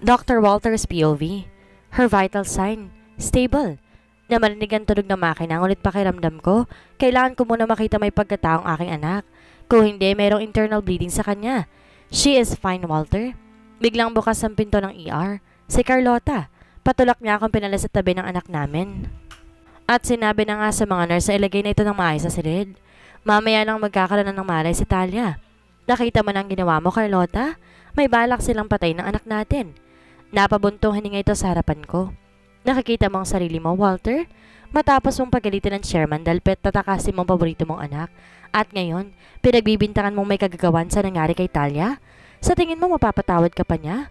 Dr. Walter's POV. Her vital sign. Stable. Na marinig ang tunog ng makina, ngunit pakiramdam ko, kailangan ko muna makita may pagkataong aking anak. Kung hindi, mayroong internal bleeding sa kanya. She is fine, Walter. Biglang bukas ang pinto ng ER. Si Carlota. Patulak niya akong pinalis sa tabi ng anak namin. At sinabi na nga sa mga nurse na ilagay na ito ng maayos sa silid. Mamaya nang magkakaroon ng malay si Talia. Nakita mo na ang ginawa mo, Carlota? May balak silang patay ng anak natin. Napabuntong hininga ito sa harapan ko. Nakikita mo ang sarili mo, Walter? Matapos mong pagalitin ng chairman dahil tatakasin mong paborito mong anak. At ngayon, pinagbibintangan mong may kagagawan sa nangyari kay Talia? Sa tingin mo mapapatawad ka pa niya?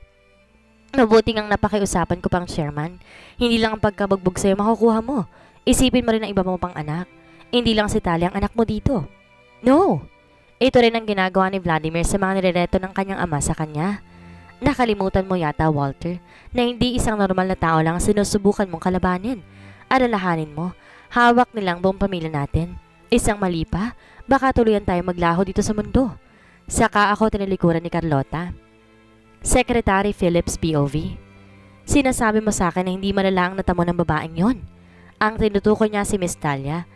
Mabuti ngang napakiusapan ko pang chairman. Hindi lang ang pagkabagbog sa'yo makukuha mo. Isipin mo rin ang iba mo pang anak. Hindi lang si Talia ang anak mo dito. No! Ito rin ang ginagawa ni Vladimir sa mga nirereto ng kanyang ama sa kanya. Nakalimutan mo yata, Walter, na hindi isang normal na tao lang ang sinusubukan mong kalabanin. Alalahanin mo, hawak nilang buong pamilya natin. Isang mali pa, baka tuluyan tayo maglaho dito sa mundo. Saka ako tinalikuran ni Carlota. Secretary Phillips POV. Sinasabi mo sa akin na hindi malala ang natamo ng babaeng yon. Ang tinutukoy niya si Miss Talia.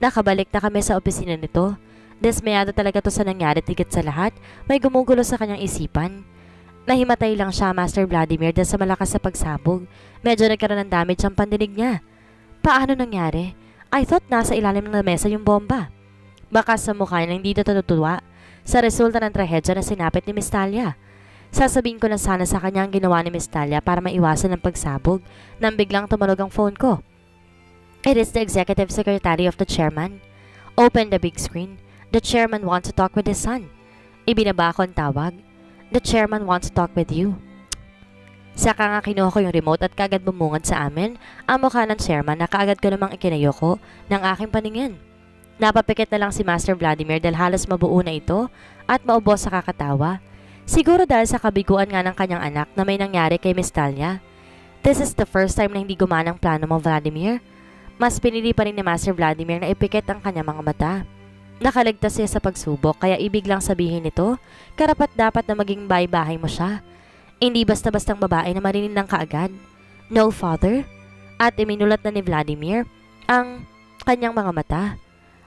Nakabalik na kami sa opisina nito. Desmayado talaga to sa nangyari, tigit sa lahat. May gumugulo sa kanyang isipan. Nahimatay lang siya, Master Vladimir, dahil sa malakas sa pagsabog. Medyo nagkaroon ng damage ang pandinig niya. Paano nangyari? I thought nasa ilalim ng mesa yung bomba. Baka sa mukha niya hindi ito natutuwa sa resulta ng trahedya na sinapit ni Miss Talia. Sasabihin ko na sana sa kanya ang ginawa ni Miss Talia para maiwasan ang pagsabog nang biglang tumunog ang phone ko. It is the executive secretary of the chairman. Open the big screen. The chairman wants to talk with his son. Ibinaba ko ang tawag. The chairman wants to talk with you. Saka nga kinuha ko yung remote at kagad bumungad sa amin ang mukha ng chairman na kaagad ko namang ikinayoko ng aking paningin. Napapikit na lang si Master Vladimir dahil halos mabuo na ito at maubos sa kakatawa. Siguro dahil sa kabiguan nga ng kanyang anak na may nangyari kay Miss Talia. This is the first time na hindi gumanang plano mo, Vladimir. Mas pinili pa rin ni Master Vladimir na ipikit ang kanyang mga mata. Nakaligtas siya sa pagsubok kaya ibig lang sabihin nito, karapat dapat na maging bahay-bahay mo siya. Hindi basta-bastang babae na marinig ng kaagad. No, father. At iminulat na ni Vladimir ang kanyang mga mata.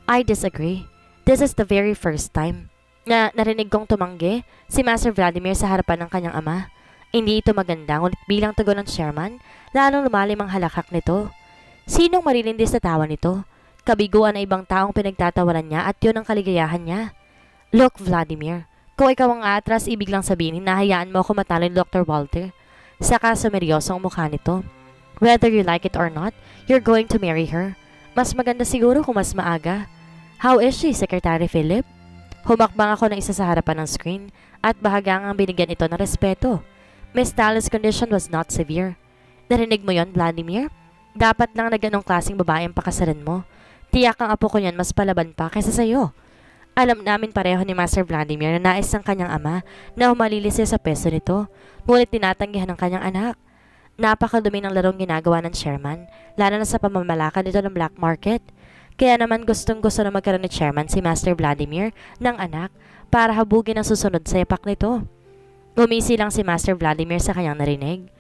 I disagree. This is the very first time na narinig kong tumanggi si Master Vladimir sa harapan ng kanyang ama. Hindi ito maganda, ngunit bilang tugon ng chairman, lalong lumalim ang halakak nito. Sinong marilindis na tawa nito? Kabiguan na ibang taong pinagtatawanan niya at yun ang kaligayahan niya. Look, Vladimir, kung ikaw ang atras, ibig lang sabihin, hinahayaan mo ako matalo ni Dr. Walter. Saka sumeryoso ang mukha nito. Whether you like it or not, you're going to marry her. Mas maganda siguro kung mas maaga. How is she, Secretary Philip? Humakbang ako ng isa sa harapan ng screen at bahagang ang binigyan ito ng respeto. Miss Talia's condition was not severe. Narinig mo yon, Vladimir? Dapat lang na ganong klaseng babae ang pakasalan mo. Tiyak ang apo ko niyan mas palaban pa kaysa sa'yo. Alam namin pareho ni Master Vladimir na nais ng kanyang ama na humalilis siya sa peso nito, ngunit tinatanggihan ng kanyang anak. Napakadumi ng larong ginagawa ng chairman, lalo na sa pamamalakad nito ng black market. Kaya naman gustong-gusto na magkaroon ni chairman si Master Vladimir ng anak para habugin ang susunod sa yapak nito. Gumisi lang si Master Vladimir sa kanyang narinig.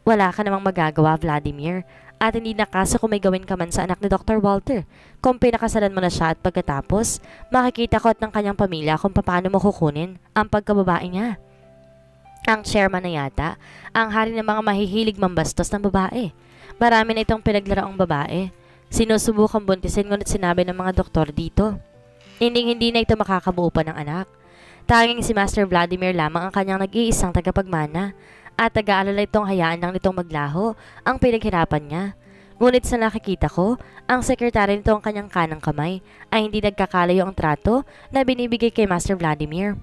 Wala ka namang magagawa, Vladimir. At hindi nakaso kung may gawin ka man sa anak ni Dr. Walter. Kung pinakasalan mo na siya at pagkatapos, makikita ko at ng kanyang pamilya kung paano mo kukunin ang pagkababae niya. Ang chairman na yata, ang hari ng mga mahihilig mambastos ng babae. Marami na itong pinaglaraong babae. Sinusubukang buntisin ngunit sinabi ng mga doktor dito. Hindi na ito makakabuo pa ng anak. Tanging si Master Vladimir lamang ang kanyang nag-iisang tagapagmana. At taga-alala itong hayaan lang nitong maglaho ang pinaghirapan niya. Ngunit sa nakikita ko, ang sekretary nito ang kanyang kanang kamay ay hindi nagkakalayo ang trato na binibigay kay Master Vladimir.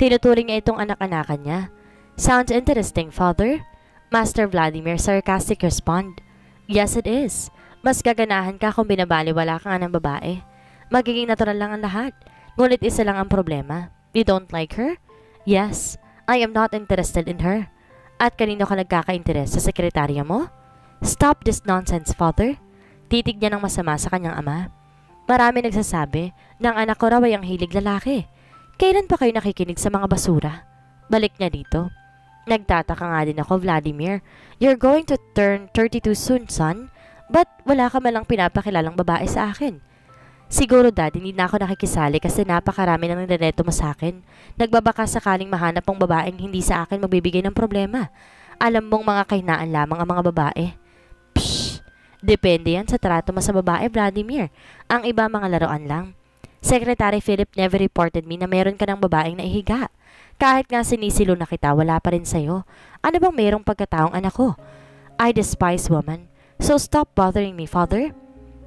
Tinuturing niya itong anak-anakan niya. Sounds interesting, father? Master Vladimir sarcastic respond. Yes, it is. Mas gaganahan ka kung binabaliwala ka nga ng babae. Magiging natural lang ang lahat. Ngunit isa lang ang problema. You don't like her? Yes, I am not interested in her. At kanino ka nagkaka-interes, sa sekretarya mo? Stop this nonsense, father. Titig niya ng masama sa kanyang ama. Marami nagsasabi na ang anak ko raw ay ang hilig lalaki. Kailan pa kayo nakikinig sa mga basura? Balik niya dito. Nagtataka nga din ako, Vladimir. You're going to turn 32 soon, son. But wala ka malang pinapakilalang babae sa akin. Siguro, Dad, hindi na ako nakikisali kasi napakarami nang nireto mo sa akin. Nagbabaka sakaling mahanap ang babaeng hindi sa akin magbibigay ng problema. Alam mong mga kahinaan lamang ang mga babae. Pshh! Depende yan sa trato mo sa babae, Vladimir. Ang iba mga laruan lang. Secretary Philip never reported me na meron ka ng babaeng naihiga. Kahit nga sinisilo na kita, wala pa rin sa'yo. Ano bang merong pagkataong anak ko? I despise woman. So stop bothering me, father.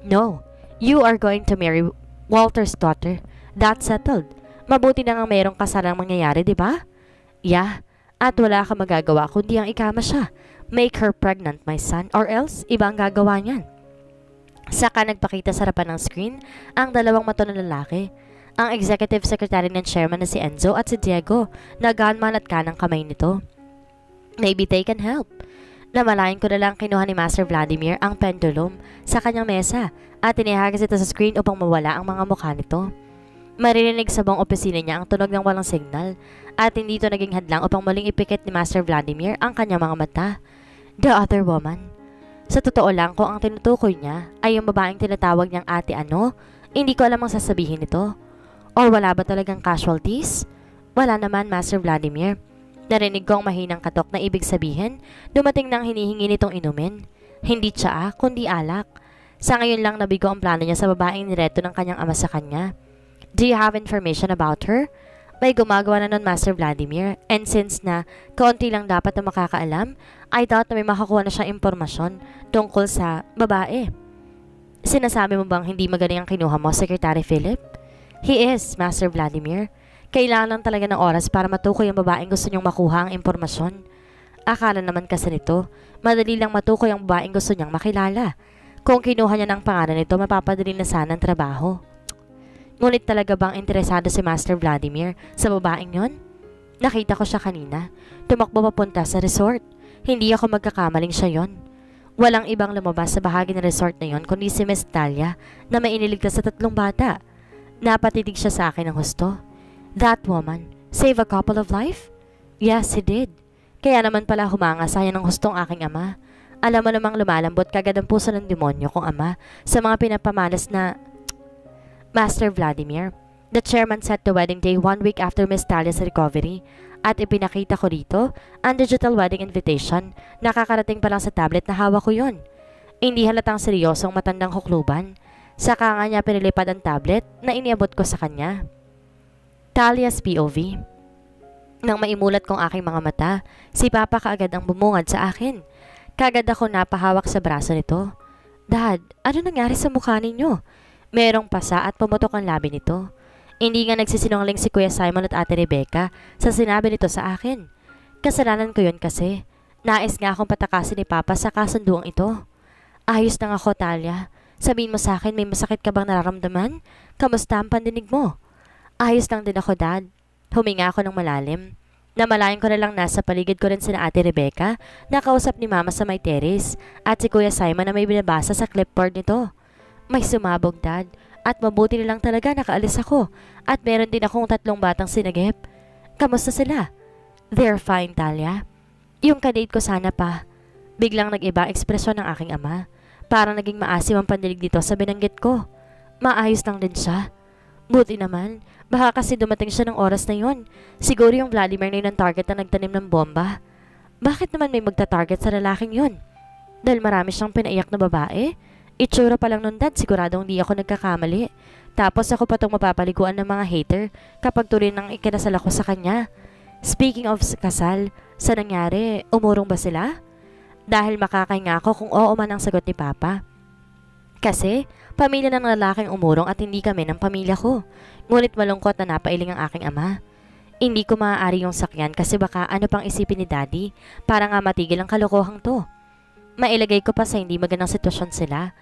No, you are going to marry Walter's daughter. That's settled. Mabuti na nga merong kasalang mangyayari, di ba? Yeah, at wala ka magagawa kundi ang ikama siya. Make her pregnant, my son, or else iba ang gagawa niyan. Saka nagpakita sa harapan ng screen ang dalawang mata ng lalaki. Ang executive secretary ng chairman na si Enzo at si Diego na gunman at kanang kamay nito. Maybe they can help. Namalayan ko na lang kinuha ni Master Vladimir ang pendulum sa kanyang mesa at inihagas ito sa screen upang mawala ang mga mukha nito. Maririnig sa buong opisina niya ang tunog ng walang signal at hindi ito naging hadlang upang muling ipikit ni Master Vladimir ang kanyang mga mata. The other woman. Sa totoo lang, kung ang tinutukoy niya ay yung babaeng tinatawag niyang ate ano, hindi ko alam ang sasabihin nito. Or wala ba talagang casualties? Wala naman, Master Vladimir. Narinig ko ang mahinang katok na ibig sabihin, dumating nang hinihingi nitong inumin. Hindi tsaa, kundi alak. Sa ngayon lang nabigo ang plano niya sa babaeng nireto ng kanyang ama sa kanya. Do you have information about her? May gumagawa na nun, Master Vladimir, and since na kaunti lang dapat na makakaalam, I thought na may makakuha na siyang impormasyon tungkol sa babae. Sinasabi mo bang hindi magaling ang kinuha mo, Secretary Philip? He is, Master Vladimir. Kailangan lang talaga ng oras para matukoy ang babaeng gusto niyong makuha ang impormasyon. Akala naman kasi nito, madali lang matukoy ang babaeng gusto niyang makilala. Kung kinuha niya ng pangalan nito, mapapadali na sana ang trabaho. Ngunit talaga bang interesado si Master Vladimir sa babaeng yon? Nakita ko siya kanina. Tumakbo papunta sa resort. Hindi ako magkakamaling siya yon. Walang ibang lumabas sa bahagi ng resort na yon kundi si Miss Talia na may iniligtas sa 3 bata. Napatitig siya sa akin ng husto. That woman save a couple of life? Yes, he did. Kaya naman pala humanga sa ng hustong aking ama. Alam mo namang lumalambot kagad ang puso ng demonyo kong ama sa mga pinapamalas na... Master Vladimir, the chairman set the wedding day 1 week after Miss Talia's recovery at ipinakita ko rito ang digital wedding invitation. Nakakarating pa lang sa tablet na hawak ko yon. Hindi halatang seryosong matandang hukluban. Saka nga niya pinilipad ang tablet na iniabot ko sa kanya. Talia's POV. Nang maimulat kong aking mga mata, si Papa kaagad ang bumungad sa akin. Kagad ako napahawak sa braso nito. Dad, ano nangyari sa mukha ninyo? Merong pasa at pumutok ang labi nito. Hindi nga nagsisinungaling si Kuya Simon at Ate Rebecca sa sinabi nito sa akin. Kasalanan ko yun kasi. Nais nga akong patakasin ni Papa sa kasunduang ito. Ayos na ako, Talia. Sabihin mo sa akin, may masakit ka bang nararamdaman? Kamusta ang pandinig mo? Ayos lang din ako, Dad. Huminga ako ng malalim. Namalayan ko na lang nasa paligid ko rin sina Ate Rebecca na kausap ni Mama sa may terrace at si Kuya Simon na may binabasa sa clipboard nito. May sumabog, Dad, at mabuti na lang talaga nakaalis ako at meron din akong 3 batang sinagip. Kamusta sila? They're fine, Talia. Yung kadate ko sana pa. Biglang nag-iba ekspresyon ng aking ama. Parang naging maasim ang pandinig dito sa binanggit ko. Maayos lang din siya. Buti naman, baka kasi dumating siya ng oras na yon. Siguro yung Vladimir na yun ang target na nagtanim ng bomba. Bakit naman may magta-target sa lalaking yun? Dahil marami siyang pinaiyak na babae? Itsura pa lang nun, Dad, siguradong di ako nagkakamali. Tapos ako pa itong mapapaliguan ng mga hater kapag tuloy nang ikinasal ako sa kanya. Speaking of kasal, sa nangyari, umurong ba sila? Dahil makakahinga ako kung oo man ang sagot ni Papa. Kasi, pamilya ng lalaking umurong at hindi kami ng pamilya ko. Ngunit malungkot na napailing ang aking ama. Hindi ko maaari yung sakyan kasi baka ano pang isipin ni Daddy para nga matigil ang kalokohang to. Mailagay ko pa sa hindi magandang sitwasyon sila.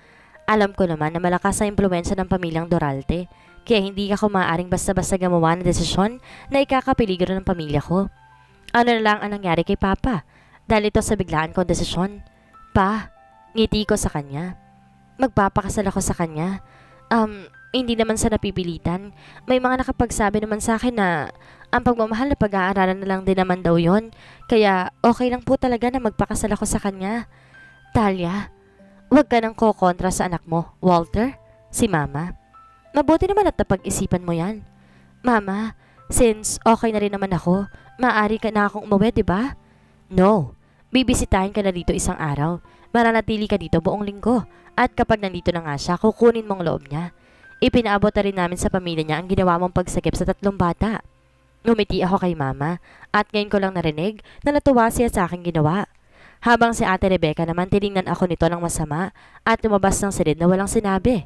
Alam ko naman na malakas ang impluwensya ng pamilyang Doralte, kaya hindi ako maaaring basta-basta gumawa ng desisyon na ikakapeligro ng pamilya ko. Ano na lang ang nangyari kay Papa? Dahil ito sa biglaan kong desisyon. Pa, ngiti ko sa kanya. Magpapakasal ako sa kanya. Hindi naman sa napipilitan. May mga nakapagsabi naman sa akin na Ang pagmamahal na pag-aaralan na lang din naman daw yon. Kaya okay lang po talaga na magpakasal ako sa kanya. Talia, huwag ka nang kokontra sa anak mo, Walter. Si Mama. Mabuti naman at napag-isipan mo yan. Mama, since okay na rin naman ako, maaari ka na akong umuwi, di ba? No. Bibisitahin ka na dito isang araw. Mananatili ka dito buong linggo. At kapag nandito na nga siya, kukunin mong loob niya. Ipinaabot na rin namin sa pamilya niya ang ginawa mong pagsagip sa 3 bata. Ngumiti ako kay Mama at ngayon ko lang narinig na natuwa siya sa aking ginawa. Habang si Ate Rebecca naman tiningnan ako nito ng masama at lumabas ng silid na walang sinabi.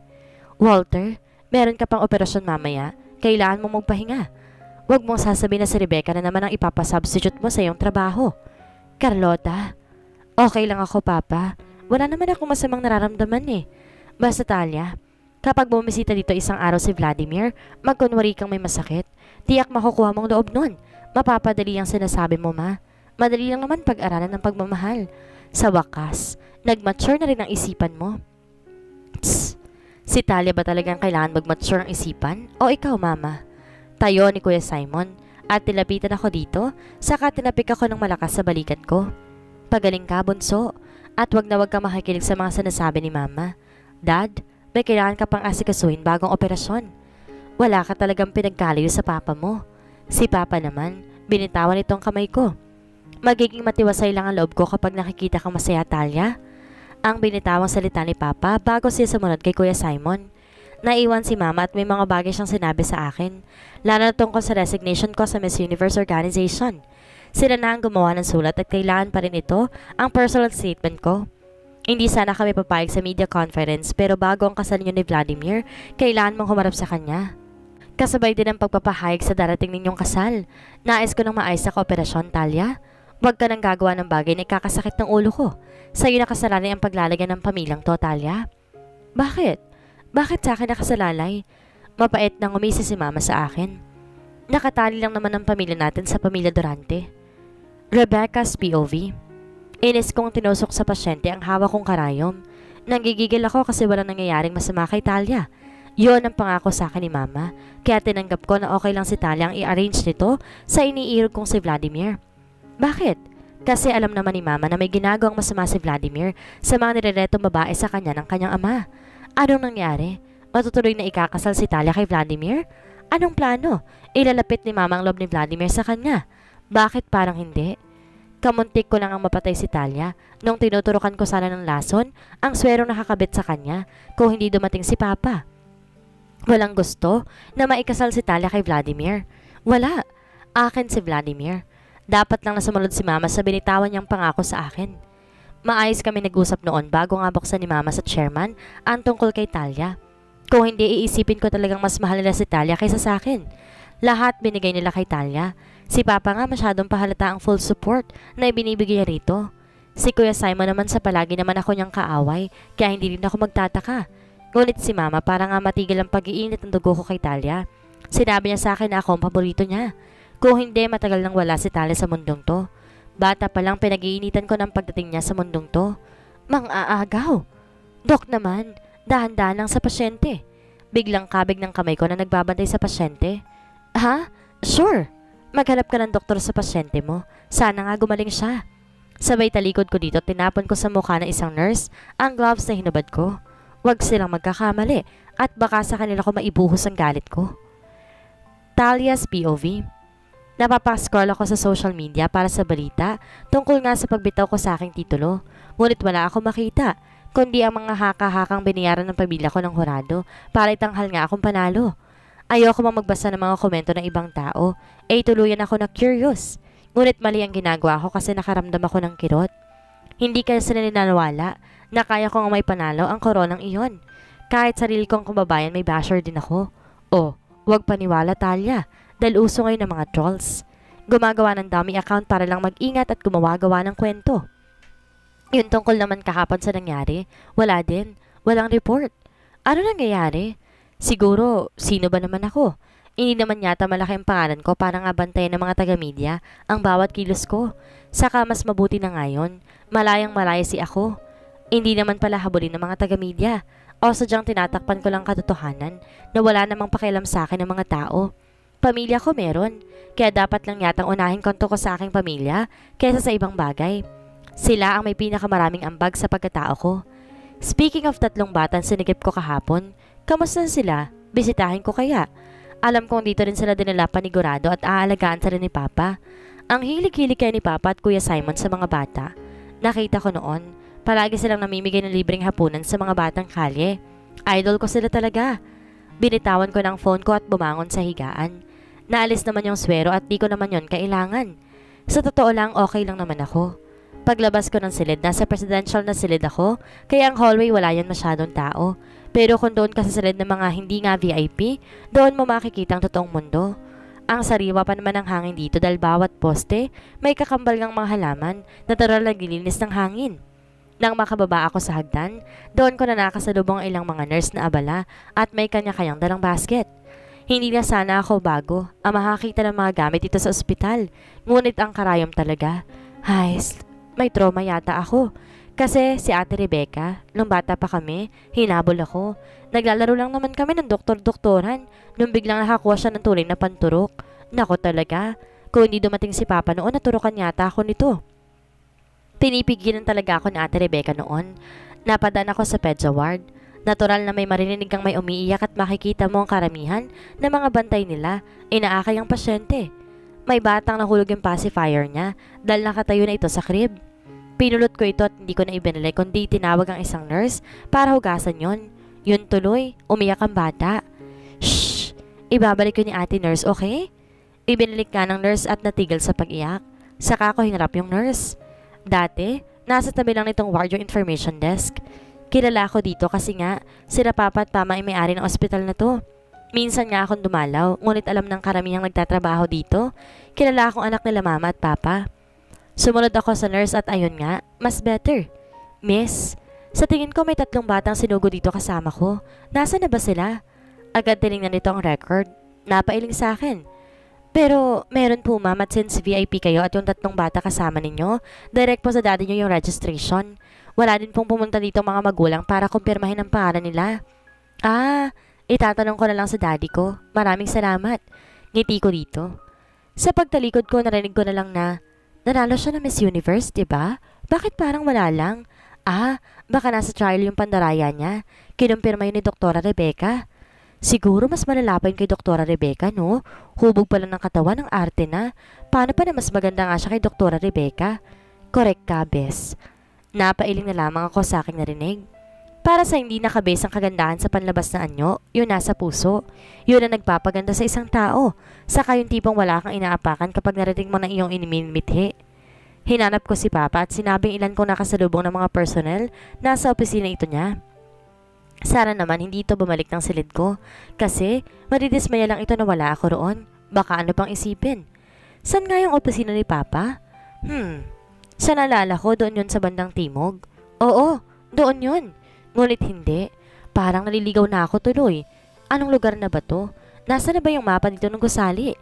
Walter, meron ka pang operasyon mamaya. Kailangan mong magpahinga. Huwag mong sasabihin na si Rebecca na naman ang ipapasubstitute mo sa iyong trabaho. Carlota, okay lang ako, Papa. Wala naman akong masamang nararamdaman eh. Basta Talia, kapag bumisita dito isang araw si Vladimir, magkunwari kang may masakit. Tiyak makukuha mong loob nun. Mapapadali ang sinasabi mo, Ma. Madali lang naman pag-aralan ng pagmamahal. Sa wakas, nag-mature na rin ang isipan mo. Tss, si Talia ba talagang kailangan mag-mature ang isipan? O ikaw, Mama? Tayo ni Kuya Simon at tilapitan ako dito, saka tinapik ako ng malakas sa balikat ko. Pagaling ka, bunso, at wag ka makikinig sa mga sinasabi ni Mama. Dad, may kailangan ka pang asikasuhin bagong operasyon. Wala ka talagang pinagkalayo sa Papa mo. Si Papa naman, binitawan itong kamay ko. Magiging matiwasay lang ang loob ko kapag nakikita kang masaya, Talia. Ang binitawang salita ni Papa bago siya sumunod kay Kuya Simon. Naiwan si Mama at may mga bagay siyang sinabi sa akin, lalo na tungkol sa resignation ko sa Miss Universe Organization. Sila na ang gumawa ng sulat at kailangan pa rin ito ang personal statement ko. Hindi sana kami papayag sa media conference pero bago ang kasal niyo ni Vladimir, kailangan mong humarap sa kanya. Kasabay din ang pagpapahayag sa darating ninyong kasal. Nais ko nang maayos sa kooperasyon, Talia. Huwag ka nang gagawa ng bagay na ikakasakit ng ulo ko. Sa'yo nakasalalay ang paglalagyan ng pamilyang to, Talia. Bakit? Bakit sa akin nakasalalay? Mapait nang umisi si Mama sa akin. Nakatali lang naman ang pamilya natin sa pamilya Durante. Rebecca's POV. Inis kong tinusok sa pasyente ang hawak kong karayom. Nanggigigil ako kasi walang nangyayaring masama kay Talia. Yun ang pangako sa akin ni Mama, kaya tinanggap ko na okay lang si Talia ang i-arrange nito sa iniirog kong si Vladimir. Bakit? Kasi alam naman ni Mama na may ginagawang masama si Vladimir sa mga nireretong babae sa kanya ng kanyang ama. Anong nangyari? Matutuloy na ikakasal si Talia kay Vladimir? Anong plano? Ilalapit ni Mama ang loob ni Vladimir sa kanya. Bakit parang hindi? Kamuntik ko lang ang mapatay si Talia nung tinuturukan ko sana ng lason ang swerong nakakabit sa kanya kung hindi dumating si Papa. Walang gusto na maikasal si Talia kay Vladimir. Wala. Akin si Vladimir. Dapat lang na sumunod si Mama sa binitawan niyang pangako sa akin. Maayos kami nag-usap noon bago nga buksan ni Mama sa chairman ang tungkol kay Talia. Kung hindi, iisipin ko talagang mas mahal nila si Talia kaysa sa akin. Lahat binigay nila kay Talia. Si Papa nga masyadong pahalata ang full support na ibinibigay niya rito. Si Kuya Simon naman sa palagi naman ako niyang kaaway, kaya hindi rin ako magtataka. Ngunit si Mama para nga matigil ang pag-iinit ng dugo ko kay Talia. Sinabi niya sa akin na ako ang paborito niya. Kung hindi, matagal nang wala si Talia sa mundong to. Bata pa lang pinag-iinitan ko ng pagdating niya sa mundong to. Mang-aagaw. Dok naman, dahan-dahan lang sa pasyente. Biglang kabig ng kamay ko na nagbabantay sa pasyente. Ha? Sure. Maghanap ka ng doktor sa pasyente mo. Sana nga gumaling siya. Sabay talikod ko dito, tinapon ko sa mukha ng isang nurse ang gloves na hinubad ko. Huwag silang magkakamali at baka sa kanila ko maibuhos ang galit ko. Talia's POV. Napapascroll ako sa social media para sa balita tungkol nga sa pagbitaw ko sa aking titulo. Ngunit wala ako makita, kundi ang mga haka-hakang binayaran ng pamilya ko ng hurado para itanghal nga akong panalo. Ayoko mang magbasa ng mga komento ng ibang tao, tuluyan ako na curious. Ngunit mali ang ginagawa ko kasi nakaramdam ako ng kirot. Hindi kasi naniniwala na kaya kong may panalo ang koronang iyon. Kahit sarili kong kababayan may basher din ako. Huwag paniwala, Talia, dahil uso ngayon ng mga trolls. Gumagawa ng dummy account para lang mag-ingat at gumawa-gawa ng kwento. Yun tungkol naman kahapon sa nangyari, wala din, walang report. Ano nangyayari? Siguro, sino ba naman ako? Hindi naman yata malaki ang pangalan ko para nga bantayan ng mga taga-media ang bawat kilos ko. Saka mas mabuti na ngayon, malayang malaya si ako. Hindi naman pala habulin ng mga taga-media o sadyang tinatakpan ko lang katotohanan na wala namang pakialam sa akin ng mga tao. Pamilya ko meron, kaya dapat lang yatang unahin ko ko sa aking pamilya kaysa sa ibang bagay. Sila ang may pinakamaraming ambag sa pagkatao ko. Speaking of tatlong batang sinigip ko kahapon, kamusta sila? Bisitahin ko kaya? Alam kong dito rin sila dinala panigurado at aalagaan sila ni Papa. Ang hilig-hilig kaya ni Papa at Kuya Simon sa mga bata. Nakita ko noon, palagi silang namimigay ng libreng hapunan sa mga batang kalye. Idol ko sila talaga. Binitawan ko ng phone ko at bumangon sa higaan. Naalis naman yung swero at di ko naman yon kailangan. Sa totoo lang, okay lang naman ako. Paglabas ko ng silid, nasa presidential na silid ako, kaya ang hallway wala yan masyadong tao. Pero kung doon ka sa silid ng mga hindi nga VIP, doon mo makikita ang totoong mundo. Ang sariwa pa naman ng hangin dito dahil bawat poste, may kakambal ng mga halaman, natural na gilinis ng hangin. Nang makababa ako sa hagdan, doon ko na nakasalubong ang ilang mga nurse na abala at may kanya-kanyang dalang basket. Hindi na sana ako bago ang makakita ng mga gamit dito sa ospital, ngunit ang karayom talaga. May trauma yata ako. Kasi si Ate Rebecca, nung bata pa kami, hinabol ako. Naglalaro lang naman kami ng doktor-doktoran nung biglang nakakuha siya ng tunay na panturok. Nako talaga, kung hindi dumating si Papa noon, naturukan yata ako nito. Pinipigilan talaga ako ni Ate Rebecca noon. Napadaan ako sa Pedja Ward. Natural na may marinig kang may umiiyak at makikita mo ang karamihan na mga bantay nila, inaakay ang pasyente. May batang nahulog yung pacifier niya dahil nakatayo na ito sa crib. Pinulot ko ito at hindi ko na ibinalay kundi tinawag ang isang nurse para hugasan yon. Yun tuloy, umiyak ang bata. Shhh! Ibabalik ko ni ate nurse, okay? Ibinalik ka ng nurse at natigil sa pag-iyak. Saka ko hinarap yung nurse. Dati, nasa tabi lang nitong ward yung information desk. Kilala ko dito kasi nga, sila Papa at Mama ay may-ari ng ospital na to. Minsan nga akong dumalaw, ngunit alam ng karamihang nagtatrabaho dito. Kilala akong anak nila Mama at Papa. Sumunod ako sa nurse at ayun nga, mas better. Miss, sa tingin ko may 3 batang sinugo dito kasama ko. Nasaan na ba sila? Agad tinignan nito ang record. Napailing sa akin. Pero meron po ma'am at since VIP kayo at yung 3 bata kasama ninyo, direct po sa daddy nyo yung registration. Wala din pong pumunta dito mga magulang para kumpirmahin ang pangalan nila. Itatanong ko na lang sa daddy ko. Maraming salamat. Ngiti ko dito. Sa pagtalikod ko, narinig ko na lang na nanalo siya na Miss Universe, diba? Bakit parang wala lang? Baka nasa trial yung pandaraya niya. Kinumpirma yun ni Doktora Rebecca. Siguro mas malala pa yun kay Doktora Rebecca, no? Hubog pala ng katawan ng arte na. Paano pa na mas maganda nga siya kay Doktora Rebecca? Correct ka, Bes. Napailing na lamang ako sa aking narinig. Para sa hindi nakabase ang kagandahan sa panlabas na anyo, yun nasa puso. Yun ang nagpapaganda sa isang tao. Saka yung tipong wala kang inaapakan kapag narating mo na iyong inimimithi. Hinanap ko si Papa at sinabing ilan kong nakasalubong ng mga personnel nasa opisina ito niya. Sana naman hindi ito bumalik ng silid ko kasi madidismaya lang ito na wala ako roon. Baka ano pang isipin. San nga yung opisina ni Papa? Sa nalala ko doon yun sa bandang timog. Oo, doon yun. Ngunit hindi. Parang naliligaw na ako tuloy. Anong lugar na ba to? Nasaan na ba yung mapa dito ng gusali?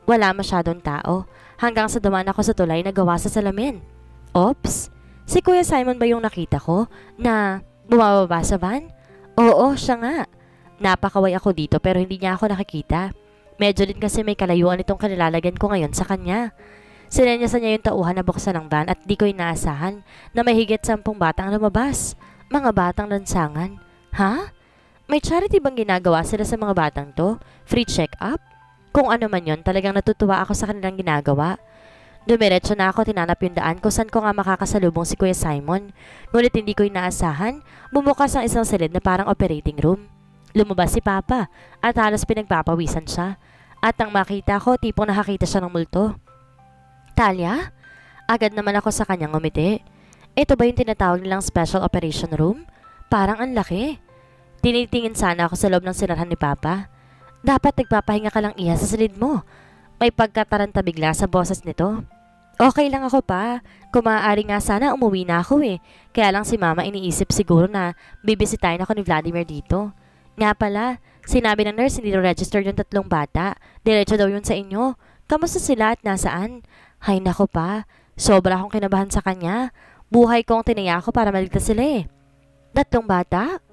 Wala masyadong tao. Hanggang sa dumaan ako sa tulay na gawa sa salamin. Ops! Si Kuya Simon ba yung nakita ko na bumababa sa van? Oo, siya nga. Napakaway ako dito pero hindi niya ako nakikita. Medyo din kasi may kalayuan itong kanilalagyan ko ngayon sa kanya. Sinenyasan niya yung tauhan na buksan ng van at di ko inaasahan na may higit 10 batang lumabas. Mga batang lansangan. Ha? May charity bang ginagawa sila sa mga batang to? Free check-up? Kung ano man yon, talagang natutuwa ako sa kanilang ginagawa. Dumiretso na ako, tinanap yung daan kung saan ko nga makakasalubong si Kuya Simon. Ngunit hindi ko inaasahan, bumukas ang isang silid na parang operating room. Lumabas si Papa at halos pinagpapawisan siya. At nang makita ko, tipong nakakita siya ng multo. Talia? Agad naman ako sa kanyang ngumiti. Ito ba yung tinatawag nilang special operation room? Parang ang laki. Tinitingin sana ako sa loob ng sirahan ni Papa. Dapat nagpapahinga ka lang iya sa silid mo. May pagkataranta bigla sa boses nito. Okay lang ako pa. Kung maaari nga sana umuwi na ako eh. Kaya lang si Mama iniisip siguro na bibisitahin ako ni Vladimir dito. Nga pala, sinabi ng nurse hindi register yung 3 bata. Diretso daw yun sa inyo. Kamusta sila at nasaan? Hay nako pa. Sobra akong kinabahan sa kanya. Buhay kong tinaya ko para maligtas sila eh. 3 bata?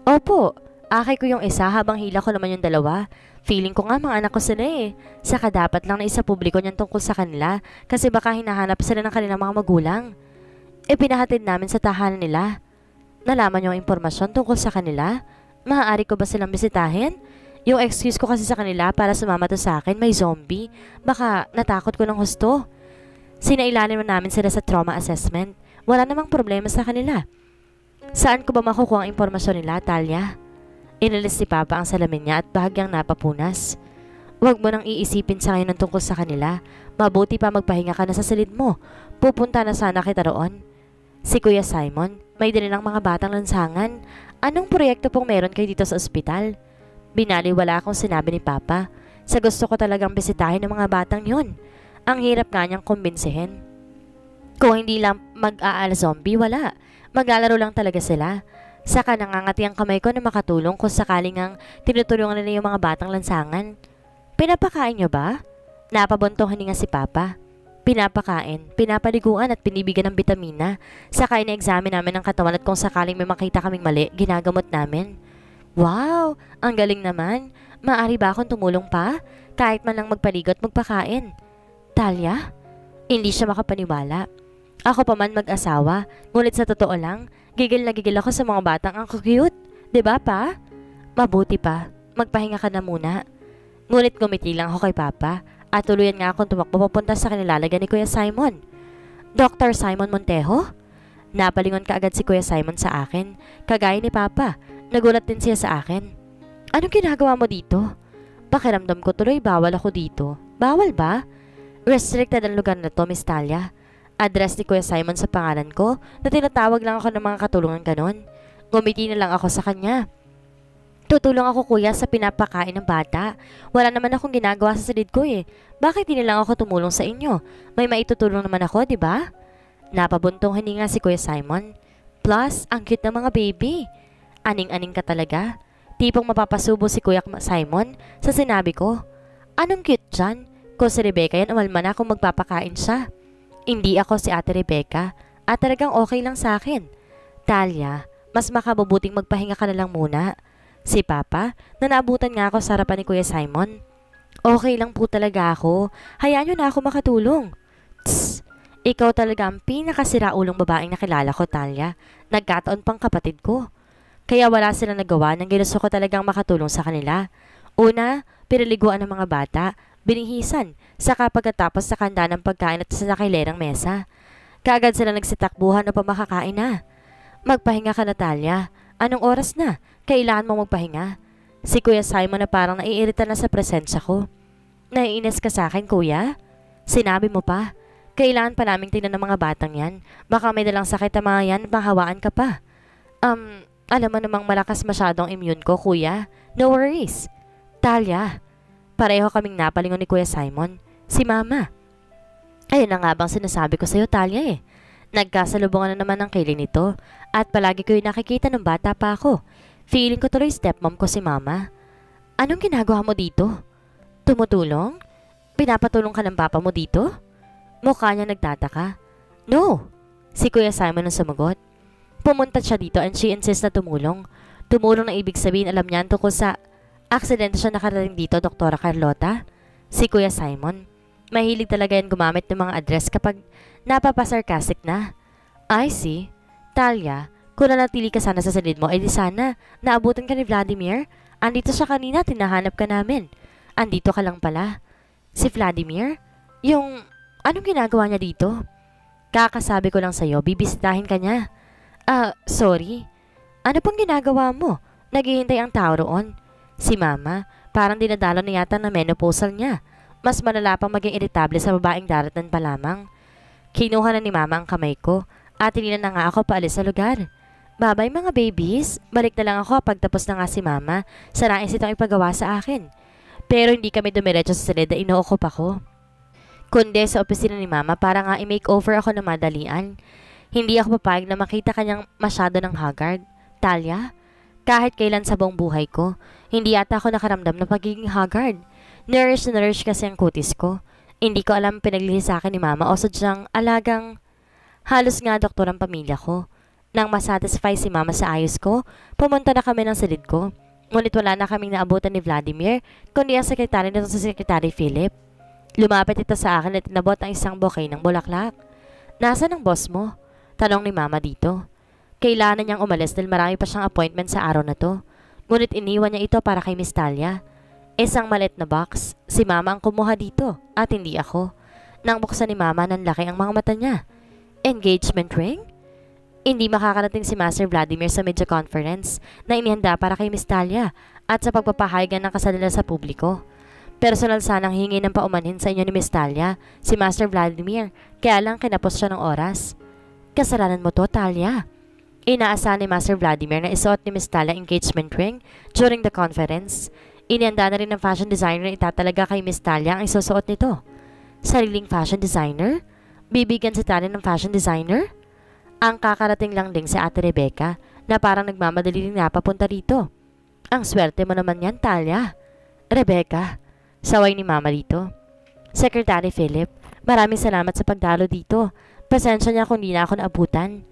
Opo. Akay ko yung isa habang hila ko naman yung dalawa. Feeling ko nga mga anak ko sila eh. Saka dapat lang na isa publiko niyan tungkol sa kanila kasi baka hinahanap sila ng kanilang mga magulang. Pinahatid namin sa tahanan nila. Nalaman yung impormasyon tungkol sa kanila? Maaari ko ba silang bisitahin? Yung excuse ko kasi sa kanila para sumama to sa akin may zombie. Baka natakot ko ng husto. Sinailalim namin sila sa trauma assessment. Wala namang problema sa kanila. Saan ko ba makukuha ang impormasyon nila, Talia? Inalis ni Papa ang salamin niya at bahagyang napapunas. Huwag mo nang iisipin sa ngayon ng tungkol sa kanila. Mabuti pa magpahinga ka na sa silid mo. Pupunta na sana kita roon. Si Kuya Simon, may dinilang mga batang lansangan. Anong proyekto pong meron kayo dito sa ospital? Binaliwala akong sinabi ni Papa. Sa gusto ko talagang bisitahin ng mga batang yun. Ang hirap nga niyang kumbinsihin. Kung hindi lang mag-aala zombie, wala. Maglalaro lang talaga sila. Saka nangangati ang kamay ko na makatulong kung sakaling ang tinutulungan nila yung mga batang lansangan. Pinapakain niyo ba? Napabuntong hininga si Papa. Pinapakain, pinapaliguan at binibigyan ng bitamina. Saka ina-examine namin ang katawan at kung sakaling may makita kaming mali, ginagamot namin. Wow! Ang galing naman. Maaari ba akong tumulong pa? Kahit man lang magpaligo at magpakain. Talia? Hindi siya makapaniwala. Ako pa man mag-asawa, ngunit sa totoo lang, gigil na gigil ako sa mga batang ang cute. Diba pa? Mabuti pa, magpahinga ka na muna. Ngunit gumiti lang ako kay Papa at tuluyan nga akong tumakbo papunta sa kinilalagan ni Kuya Simon. Dr. Simon Montejo? Napalingon kaagad si Kuya Simon sa akin, kagaya ni Papa. Nagulat din siya sa akin. Anong ginagawa mo dito? Pakiramdam ko tuloy bawal ako dito. Bawal ba? Restricted ang lugar na to, Miss Talia. Address ni Kuya Simon sa pangalan ko na tinatawag lang ako ng mga katulungan ganon. Ngumiti na lang ako sa kanya. Tutulong ako kuya sa pinapakain ng bata. Wala naman akong ginagawa sa silid ko eh. Bakit hindi lang ako tumulong sa inyo? May maitutulong naman ako, di ba? Napabuntong hininga si Kuya Simon. Plus, ang cute ng mga baby. Aning-aning ka talaga. Tipong mapapasubo si Kuya Simon sa sinabi ko. Anong cute dyan? Kung si Rebecca yan, umalma na kung magpapakain siya. Hindi ako si Ate Rebecca at talagang okay lang sa akin. Talia, mas makabubuting magpahinga ka na lang muna. Si Papa, na naabutan nga ako sa harapan ni Kuya Simon. Okay lang po talaga ako. Hayaan nyo na ako makatulong. Tss, ikaw talaga ang pinakasiraulong babaeng nakilala ko, Talia. Nagkataon pang kapatid ko. Kaya wala silang nagawa nang ginusto ko talagang makatulong sa kanila. Una, pinaliguan ng mga bata, binihisan, saka pagkatapos sa kanda ng pagkain at sa nakilerang mesa. Kaagad sila nagsitakbuhan na pamakakain na. Magpahinga ka na, Talia. Anong oras na? Kailangan mo magpahinga. Si Kuya Simon na parang naiirita na sa presensya ko. Naiinis ka sa akin, Kuya? Sinabi mo pa. Kailangan pa naming tingnan ng mga batang yan. Baka may dalang sakit ang mga yan at mahawaan ka pa. Alam mo namang malakas masyadong immune ko, Kuya. No worries. Talia, pareho kaming napalingon ni Kuya Simon. Si Mama. Ayun na nga bang sinasabi ko sa'yo, Talia eh. Nagkasalubungan na naman ng kiling nito at palagi ko yung nakikita ng bata pa ako. Feeling ko tuloy stepmom ko si Mama. Anong ginagawa mo dito? Tumutulong? Pinapatulong ka ng papa mo dito? Mukha niya nagtataka. No! Si Kuya Simon ang sumagot. Pumunta siya dito and she insists na tumulong. Tumulong na ibig sabihin alam niya tungkol sa aksidente siya nakarating dito, Doktora Carlota. Si Kuya Simon. Mahilig talaga yan gumamit ng mga address kapag napapasarcastic na. I see. Talia, kung nanatili ka sana sa silid mo, di sana naabutan ka ni Vladimir. Andito siya kanina, tinahanap ka namin. Andito ka lang pala. Si Vladimir? Anong ginagawa niya dito? Kakasabi ko lang sa'yo, bibisitahin ka niya. Sorry. Ano pang ginagawa mo? Naghihintay ang tao roon. Si Mama, parang dinadalo na yata na menopausal niya. Mas malala pang maging iritable sa babaeng daratan pa lamang. Kinuha na ni Mama ang kamay ko at tinila na nga ako paalis sa lugar. Babay mga babies, balik na lang ako pagtapos na nga si Mama sa nais itong ipagawa sa akin. Pero hindi kami dumiretso sa silid na inookup ako. Kundi sa opisina ni Mama para nga i-makeover ako ng madalian. Hindi ako papayag na makita kanyang masyado ng haggard. Talia, kahit kailan sa buong buhay ko, hindi yata ako nakaramdam ng pagiging haggard. Nourish na nourish kasi ang kutis ko. Hindi ko alam pinaglihi sa akin ni Mama o sadyang alagang halos nga doktor ang pamilya ko. Nang masatisfy si Mama sa ayos ko, pumunta na kami ng silid ko. Ngunit wala na kaming naabutan ni Vladimir, kundi ang sekretary nito sa Secretary Philip. Lumapit ito sa akin at tinabot ang isang bouquet ng bulaklak. Nasaan ang boss mo? Tanong ni Mama dito. Kailangan niyang umalis dahil marami pa siyang appointment sa araw na to. Ngunit iniwan niya ito para kay Miss Talia. Isang maliit na box. Si Mama ang kumuha dito at hindi ako. Nang buksan ni Mama, nanlaki ang mga mata niya. Engagement ring? Hindi makakarating si Master Vladimir sa media conference na inihanda para kay Miss Talia at sa pagpapahayagan ng kasal nila sa publiko. Personal sanang hingi ng paumanhin sa inyo ni Miss Talia, si Master Vladimir, kaya lang kinapos siya ng oras. Kasalanan mo to, Talia. Inaasahan ni Master Vladimir na isuot ni Miss Talia engagement ring during the conference. Inihanda na rin ng fashion designer na itatalaga kay Miss Talia ang isusuot nito. Sariling fashion designer? Bibigyan si Talia ng fashion designer? Ang kakarating lang ding si Ate Rebecca na parang nagmamadali rin napapunta rito. Ang swerte mo naman yan, Talia. Rebecca, saway ni Mama dito. Secretary Philip, maraming salamat sa pagdalo dito. Pasensya niya kung di na ako naabutan.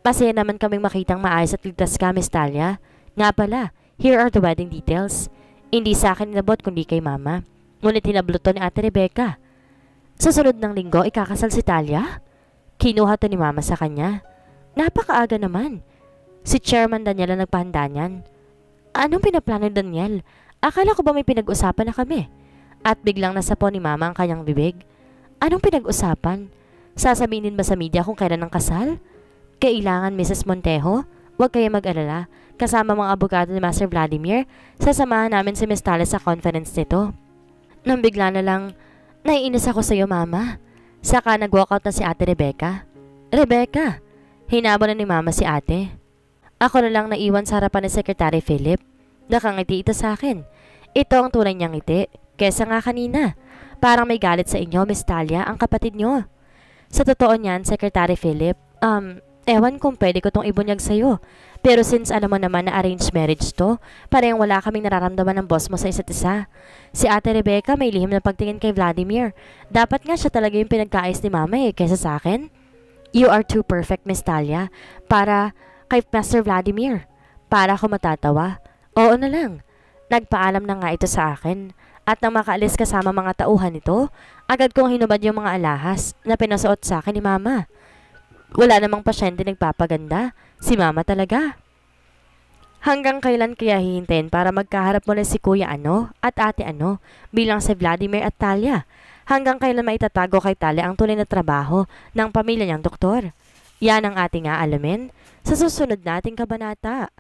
Masaya naman kaming makitang maayos at ligtas ka, Miss Talia. Nga pala, here are the wedding details. Hindi sa akin inabot kundi kay Mama. Ngunit hinablot to ni Ate Rebecca. Sa sunod ng linggo, ikakasal si Talia? Kinuha to ni Mama sa kanya. Napakaaga naman. Si Chairman Daniel ang nagpahanda niyan. Anong pinaplano ni Daniel? Akala ko ba may pinag-usapan na kami? At biglang nasapo ni Mama ang kanyang bibig. Anong pinag-usapan? Sasabihin din ba sa media kung kailan ang kasal? Kailangan, Mrs. Montejo, huwag kayo mag-alala. Kasama mga abogado ni Master Vladimir, sasamahan namin si Miss Talia sa conference nito. Nang bigla na lang, naiinis ako sa iyo, Mama. Saka nag-walkout na si Ate Rebecca. Rebecca! Hinabol na ni Mama si ate. Ako na lang naiwan sa harapan ni Secretary Philip. Nakangiti ito sa akin. Ito ang tunay niyang ngiti. Kesa nga kanina. Parang may galit sa inyo, Miss Talia, ang kapatid niyo. Sa totoo niyan, Secretary Philip, ewan kung pwede ko tong ibunyag sa'yo. Pero since alam mo naman na arranged marriage to, parang wala kaming nararamdaman ng boss mo sa isa't isa. Si Ate Rebecca may lihim na pagtingin kay Vladimir. Dapat nga siya talaga yung pinagkaayos ni Mama kesa sa akin. You are too perfect, Miss Talia, para kay Master Vladimir. Para ako matatawa. Oo na lang. Nagpaalam na nga ito sa akin. At nang makaalis kasama mga tauhan nito, agad kong hinubad yung mga alahas na pinasuot sa akin ni Mama. Wala namang pasyente nagpapaganda. Si Mama talaga. Hanggang kailan kaya hihintayin para magkaharap muna si Kuya Ano at Ate Ano bilang si Vladimir at Talia? Hanggang kailan maitatago kay Talia ang tunay na trabaho ng pamilya niyang doktor? Yan ang ating aalamin sa susunod nating kabanata.